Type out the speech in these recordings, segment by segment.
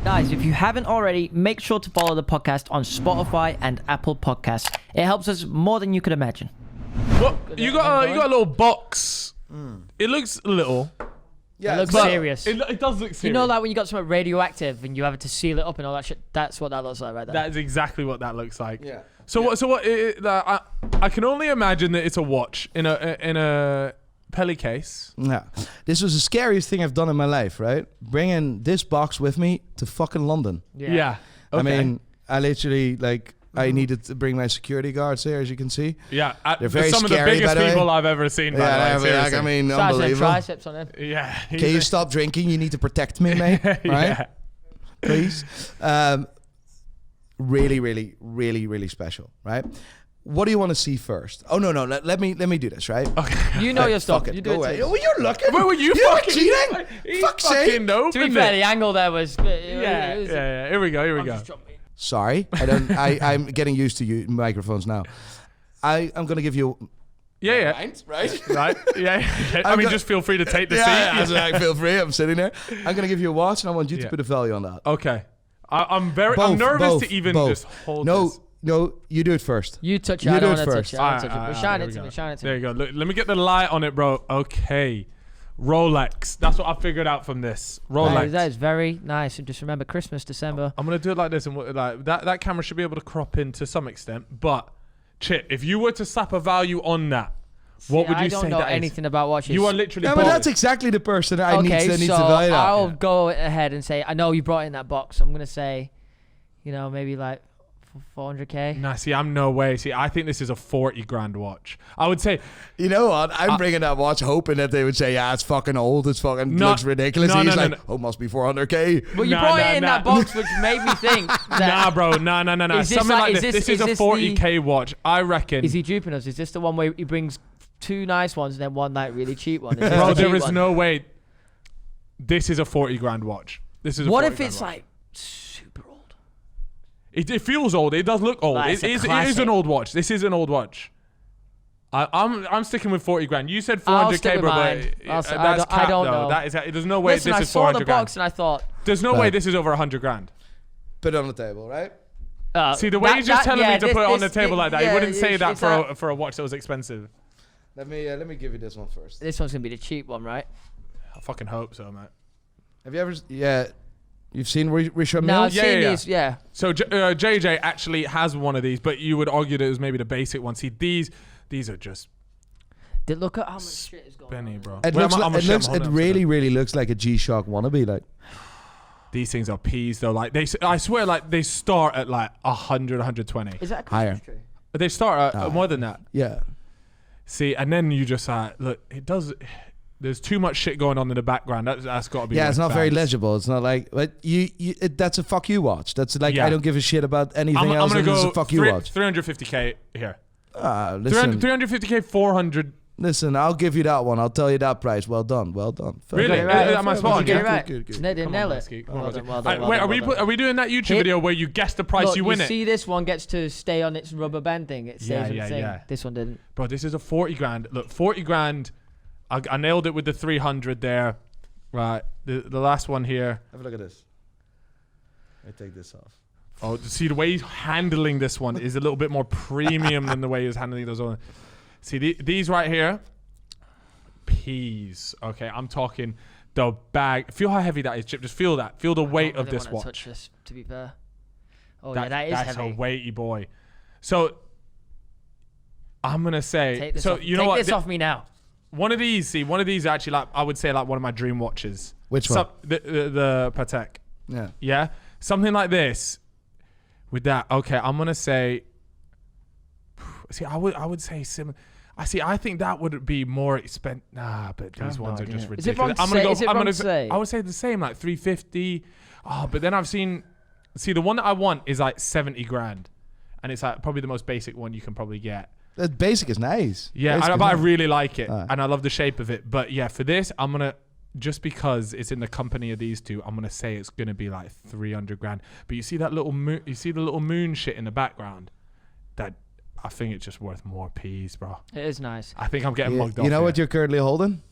Guys, if you haven't already, make sure to follow the podcast on Spotify and Apple Podcasts. It helps us more than you could imagine. What? You got a little box. It looks little. Yeah, It looks but serious. It does look serious. You know, like when you got something radioactive and you have to seal it up and all that shit? That's what that looks like right there. That is exactly what that looks like. Yeah. So what? So what? I can only imagine that it's a watch in a Pelly case. Yeah. This was the scariest thing I've done in my life, right? Bringing this box with me to fucking London. Yeah. I mean, I literally, I needed to bring my security guards there, as you can see. Yeah. They're very some scary, of the biggest by the way. people I've ever seen. By the way, I seriously. mean, Size and unbelievable. triceps on him. Yeah. Can you stop drinking? You need to protect me, mate. Right? Yeah. Please. Really, really, really, really special, right? What do you want to see first? Oh no, let me do this, right? Okay. You know your stuff. Fuck it. You do Go it away. too. Oh, you're looking. Where were you You're fucking cheating? He Fuck's fucking sake. opened To be fair, it. the angle there was... Yeah. Here we go. Sorry, I'm getting used to you microphones now. I'm gonna give you. Yeah. Right. Right. Yeah. I mean, just feel free to take the seat. Yeah, feel free. I'm sitting there. I'm gonna give you a watch, and I want you to put a value on that. Okay. I'm nervous to even just hold this. No, you do it first. You touch it. You I do don't it want to touch first. it. I don't touch it. Alright, But shine here it to we me. go. Shine it to There me. you go. Look, let me get the light on it, bro. Okay. Rolex. That's what I figured out from this. Rolex. That is very nice. And just remember, Christmas, December. I'm gonna do it like this, and like that camera should be able to crop in to some extent. But Chip, if you were to slap a value on that, what would you say I don't know that is? anything about watches. You are literally. Yeah, but that's exactly the person I need to so value that. I'll go ahead and say, I know you brought in that box. I'm gonna say, maybe like 400k. Nah, see, I'm no way. See, I think this is a 40 grand watch. I would say. You know what? I'm bringing that watch hoping that they would say, yeah, it's fucking old. It's fucking looks ridiculous. No, He's no, like, no. oh, must be 400k. Well, you brought it in that box, which made me think that... Nah, bro. Nah. Is this Something like- like is this. this- This is is a this the- 40k watch. I reckon. Is he duping us? Is this the one where he brings two nice ones and then one like really cheap one? Is this Bro, the there cheap is one? no way. This is a 40 grand watch. This is. What 40 if grand it's watch. like super old? It feels old. It does look old. Like, It it's a is classic. an old watch. This is an old watch. I'm sticking with 40 grand. You said I'll 400k, stick with bro, mine. but I'll that's st- I don't- I cap, don't though. know. That is. There's no way Listen, this I is saw 400 the grand. box and I thought... There's no Right. way this is over 100 grand. Put it on the table, right? See, the way you're just telling me to put it on the table like that, you wouldn't say that it's for a watch that was expensive. Let me give you this one first. This one's going to be the cheap one, right? I fucking hope so, mate. Have you ever? Yeah, you've seen Richard No, Mills? I've seen yeah. these, yeah. So JJ actually has one of these, but you would argue that it was maybe the basic one. See, these are just Look at how much shit is going penny, on. bro. It Wait, looks. I'm Like, gonna it share looks. my It whole really, episode. really looks like a G-Shock wannabe. Like These things are peas, though. Like I swear, like they start at like 100, 120. Is that a Higher. Christmas tree? But they start at more than that. yeah. See, and then you just look. It does. There's too much shit going on in the background. That's got to be. Yeah, worth it's not very bags. legible. It's not like, but that's a fuck you watch. That's like, Yeah. I don't give a shit about anything I'm else. gonna It's go a fuck you watch. 350k here. Listen, 350k, 400. listen, I'll give you that one. I'll tell you that price. Well done. Fair Really? play. Right. Am I spot on? Did you get Yeah? it right? Good. No, they didn't nail it. Lesky. Come on, Well Lesky. done, well done, well Wait, done, well done. are we doing that YouTube Hit- video where you guess the price Look, you win you it? see this one gets to stay on its rubber band thing. It stays Yeah, on yeah, its thing. yeah. This one didn't. Bro, this is a 40 grand. Look, 40 grand. I nailed it with the 300 there. Right. The last one here. Have a look at this. I take this off. Oh, see, the way he's handling this one is a little bit more premium than the way he was handling those others. See, these right here. Peas. Okay, I'm talking the bag. Feel how heavy that is, Chip. Just feel that. Feel the weight I of don't really this wanna watch. touch this, to be fair. Oh, yeah, that is that's heavy. a weighty boy. So I'm gonna say. Take this so off. you know Take what? this off me now. One of these actually, like I would say, like one of my dream watches. Which one? The Patek. Yeah. Yeah, something like this. With that, okay, I'm gonna say. See, I would say similar. I think that would be more expensive. Nah, but these ones are just ridiculous. Is it wrong to say? Is it wrong to say? I would say the same, like 350. Oh, but then I've seen. See, the one that I want is like 70 grand, and it's like probably the most basic one you can probably get. The basic is nice. Yeah, Basic is but I nice. really like it, Alright. and I love the shape of it. But yeah, for this, I'm gonna just because it's in the company of these two, I'm gonna say it's gonna be like 300 grand. But you see that little moon? You see the little moon shit in the background? That I think it's just worth more peas, bro. It is nice. I think I'm getting mugged off. You know here. what you're currently holding?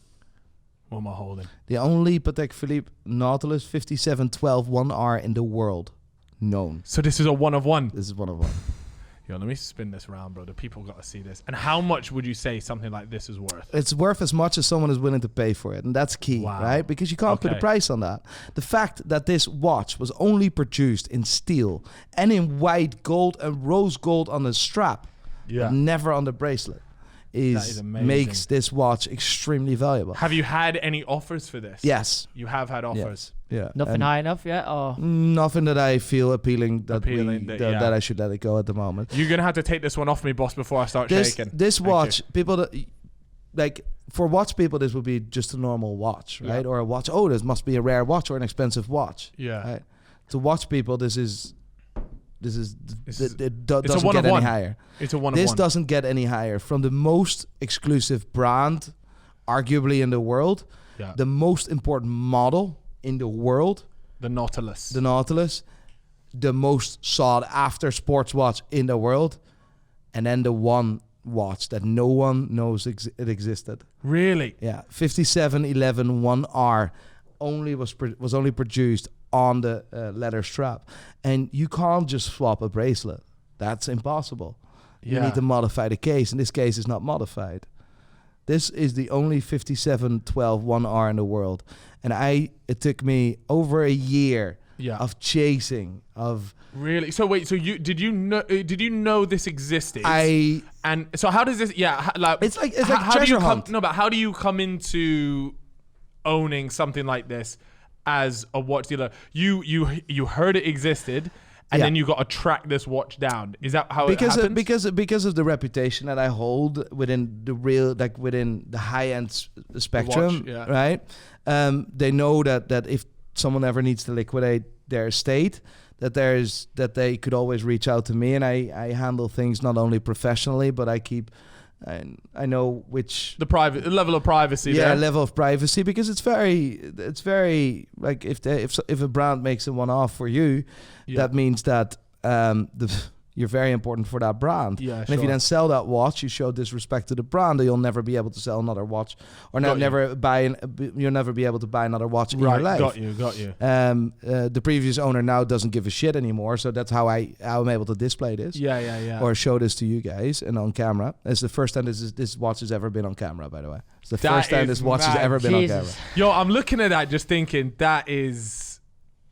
What am I holding? The only Patek Philippe Nautilus 5712 1R in the world known. So this is a one of one. This is one of one. Yo, let me spin this around, bro. The people got to see this. And how much would you say something like this is worth? It's worth as much as someone is willing to pay for it, and that's key, Wow. right? Because you can't put a Okay. price on that. The fact that this watch was only produced in steel and in white gold and rose gold on the strap, Yeah. but never on the bracelet, is amazing. makes this watch extremely valuable. Have you had any offers for this? Yes. You have had offers. Yeah. Nothing And high enough yet, or nothing that I feel appealing that Yeah. that I should let it go at the moment. You're going to have to take this one off me, boss, before I start shaking. This Thank watch, people that like for watch people, this would be just a normal watch, Yeah. right? Or a watch. Oh, this must be a rare watch or an expensive watch. Yeah. Right? To watch people, this is This is- it a doesn't one get of any one. higher. It's a one of This one. doesn't get any higher from the most exclusive brand, arguably in the world, Yeah. the most important model in the world, The Nautilus. the Nautilus, the most sought after sports watch in the world, and then the one watch that no one knows it existed. Really? Yeah, 5711 1R was only produced on the leather strap, and you can't just swap a bracelet. That's impossible. You Yeah. need to modify the case, and this case is not modified. This is the only 5712 1R in the world, and it took me over a year Yeah. of chasing of Really? So wait. So did you know this existed? And so how does this? Yeah. Like It's like how do treasure you come? hunt. No, but how do you come into owning something like this as a watch dealer? You heard it existed, and Yeah. then you got to track this watch down. Is that how it happens? because of the reputation that I hold within the within the high end spectrum, yeah. right? They know that if someone ever needs to liquidate their estate, that they could always reach out to me, and I handle things not only professionally, but I know which the level of privacy. yeah there. level of privacy, because it's very like if a brand makes a one-off for you, Yeah. that means that you're very important for that brand. Yeah, and if you sure. then sell that watch, you show disrespect to the brand, or you'll never be able to sell another watch, or Got you. you'll never be able to buy another watch in your Right. life. Got you. The previous owner now doesn't give a shit anymore, so that's how I'm able to display this. Yeah. Or show this to you guys and on camera. It's the first time this watch has ever been on camera, by the way. It's the That first time is this watch has mad. ever been Jesus. on camera. Yo, I'm looking at that, just thinking that is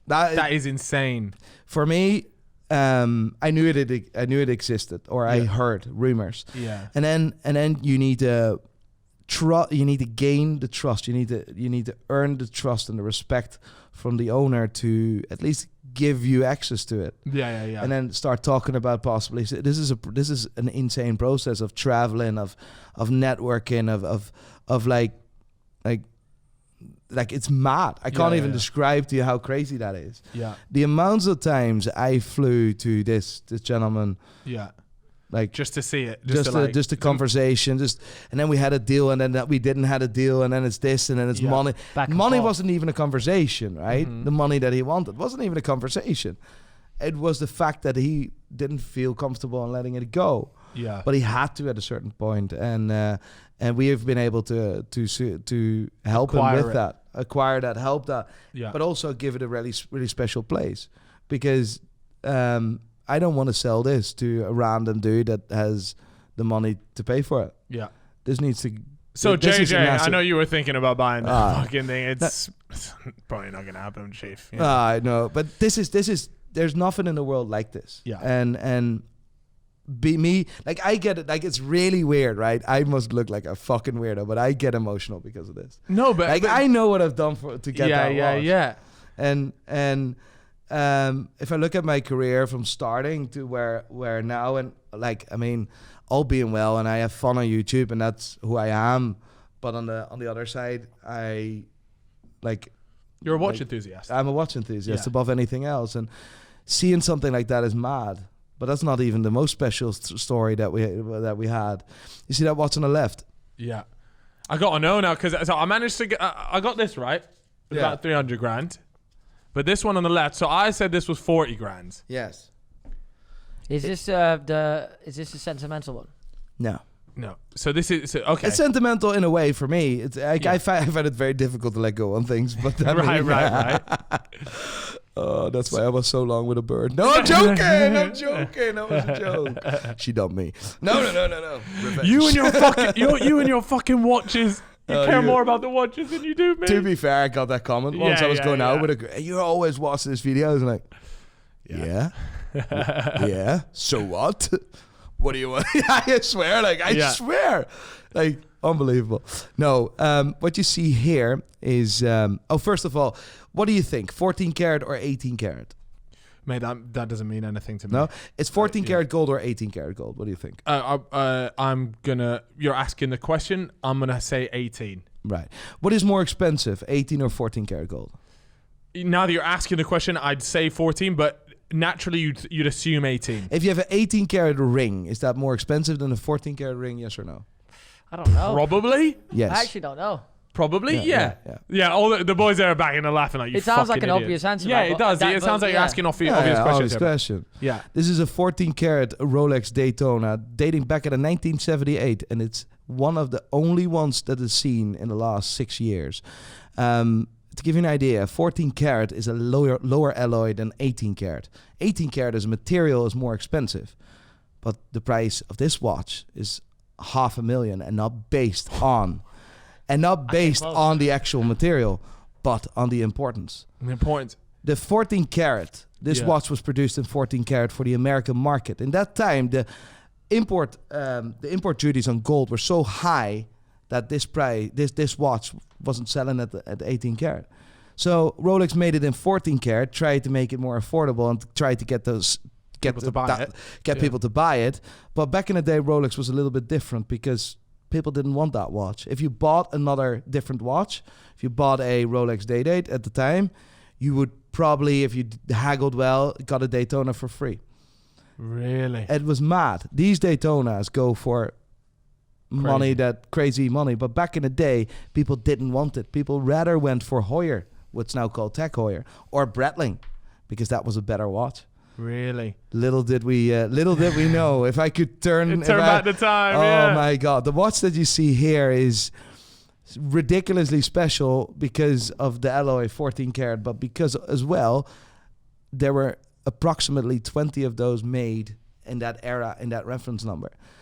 That is insane. for me, I knew it existed, or I Yeah. heard rumors. Yeah. And then you need to you need to gain the trust. You need to earn the trust and the respect from the owner to at least give you access to it. Yeah. And then start talking about possibly this is an insane process of traveling, of networking, of like it's mad. I can't even yeah. describe to you how crazy that is. Yeah. The amounts of times I flew to this gentleman, Yeah. like Just to see it. just a conversation, and then we had a deal, and then that we didn't had a deal, and then it's this, and then it's Yeah. money. Back and Money forth. wasn't even a conversation, right? Mhm. The money that he wanted wasn't even a conversation. It was the fact that he didn't feel comfortable in letting it go, Yeah. but he had to at a certain point, and we have been able to help Acquire him with it. acquire that, help that, Yeah. but also give it a really special place, because I don't want to sell this to a random dude that has the money to pay for it. Yeah. This needs to. So this is a JJ, I massive- know you were thinking about buying that Ah. fucking thing. It's probably not gonna happen, Chief. Yeah. I know, but this is. There's nothing in the world like this. Yeah. And be me, like I get it. Like it's really weird, right? I must look like a fucking weirdo, but I get emotional because of this. No, but Like I know what I've done to get that watch. yeah. And if I look at my career from starting to where now, and like I mean, all being well, and I have fun on YouTube, and that's who I am. But on the other side, I like You're a watch Like, enthusiast. I'm a watch enthusiast Yeah. above anything else, and seeing something like that is mad. But that's not even the most special story that we had. You see that watch on the left? Yeah. I got to know now because so I managed to get. I got this right. It was Yeah. about 300 grand. But this one on the left. So I said this was 40 grand. Yes. Is this is this a sentimental one? No. No. So this is okay. It's sentimental in a way for me. I find it very difficult to let go on things, but I mean, right. Oh, that's why I was so long with a bird. No, I'm joking. I'm joking. That was a joke. She dumped me. No. Revenge. You and your fucking watches. You care more about the watches than you do me. To be fair, I got that comment once. I was going out with a girl. You always watch this videos, and like, yeah. So what? What do you want? I swear, I swear, unbelievable. No, what you see here is, first of all, what do you think? 14 karat or 18 karat? Mate, that doesn't mean anything to me. No, it's 14 karat gold or 18 karat gold. What do you think? You're asking the question. I'm gonna say 18. Right. What is more expensive, 18 or 14 karat gold? Now that you're asking the question, I'd say 14, but naturally you'd assume 18. If you have an 18 karat ring, is that more expensive than a 14 karat ring? Yes or no? I don't know. Probably. Yes. I actually don't know. Probably. Yeah. All the boys there are backing and laughing like you. It sounds like an idiot. obvious answer. Yeah, man, it does. It sounds like you're asking obvious questions. Obvious question. Yeah. This is a 14 karat Rolex Daytona dating back in 1978, and it's one of the only ones that is seen in the last 6 years. To give you an idea, 14 karat is a lower alloy than 18 karat. 18 karat as a material is more expensive, but the price of this watch is $500,000 and not based on the actual material, but on the importance. The 14 karat, this watch was produced in 14 karat for the American market. In that time, the import duties on gold were so high that this watch wasn't selling at 18 karat. So Rolex made it in 14 karat, tried to make it more affordable and tried to get people to buy it. But back in the day, Rolex was a little bit different because people didn't want that watch. If you bought another different watch, if you bought a Rolex Day-Date at the time, you would probably, if you haggled well, got a Daytona for free. Really? It was mad. These Daytonas go for crazy money. But back in the day, people didn't want it. People rather went for Heuer, what's now called Tag Heuer, or Breitling, because that was a better watch. Really? Little did we know. If I could turn back the time. Oh my God! The watch that you see here is ridiculously special because of the alloy 14 karat, but because as well there were approximately 20 of those made in that era, in that reference number.